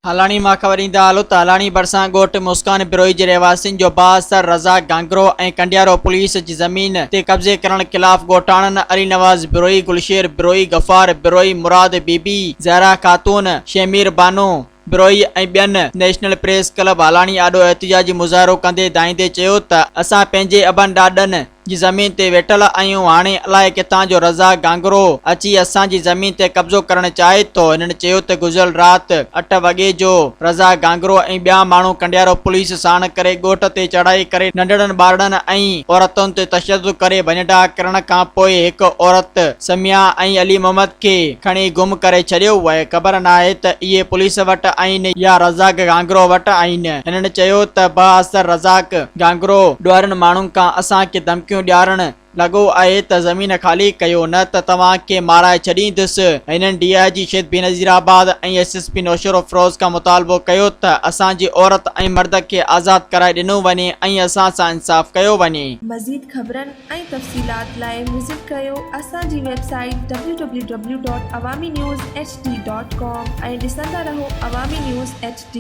हलानी मां ख़बर ईंदा हलो त हलानी भरिसां ॻोठ मुस्कान बिरोही जे रहवासियुनि जो बासर रज़ाक गांगरो ऐं कंडियारो पुलिस जी ज़मीन ते कब्ज़े करण ख़िलाफ़ ॻोठाणनि अली नवाज़ बिरोही, गुलशेर बिरोही, गफ़ार बिरोही, मुराद बीबी, ज़हरा ख़ातून, शेमीर बानो बिरोही ऐं ॿियनि नेशनल प्रेस क्लब हलानी आॾो एहतिजाजी मुज़ाहिरो कंदे दाईंदे चयो त असां पंहिंजे अबनि ॾाॾनि जी ज़मीन ते वेठल आहियूं। हाणे अलाए किथां जो रज़ाक गांगरो अची असांजी ज़मीन ते कब्ज़ो करणु चाहे थो। हिननि चयो त गुज़िरियल राति 8 वॻे जो रज़ाक गांगरो ऐं ॿिया माण्हू कंडियारो पुलिस साण करे ॻोठ ते चढ़ाई करे नंढड़नि ॿारनि ऐं औरतुनि ते तशदुद करे भञा करण खां पोइ हिकु औरत समिया ऐं अली मोहम्मद खे खणी गुम करे छॾियो आहे। ख़बर नाहे त इहे पुलिस वटि आहिनि या रज़ाक गांगरो वटि आहिनि। हिननि चयो त बाअसर रज़ाक गांगरो ॾोहरनि माण्हुनि खां असांखे धमकियूं ॾियारणु लॻो आहे त ज़मीन ख़ाली कयो न त तव्हांखे माराए छॾींदुसि। हिननि DIG शेद बेनज़ीराबाद ऐं SSP नौशर अफरोज़ खां मुतालबो कयो त असांजी औरत ऐं मर्द खे आज़ादु कराए ॾिनो वञे ऐं असां सां इंसाफ़ कयो वञे। मज़ीद ख़बरनि ऐं तफ़सीलात लाइ विज़िट कयो असांजी वेबसाइट www.awamiNewsHD.com ऐं ॾिसंदा रहो अवामी न्यूज़ HD।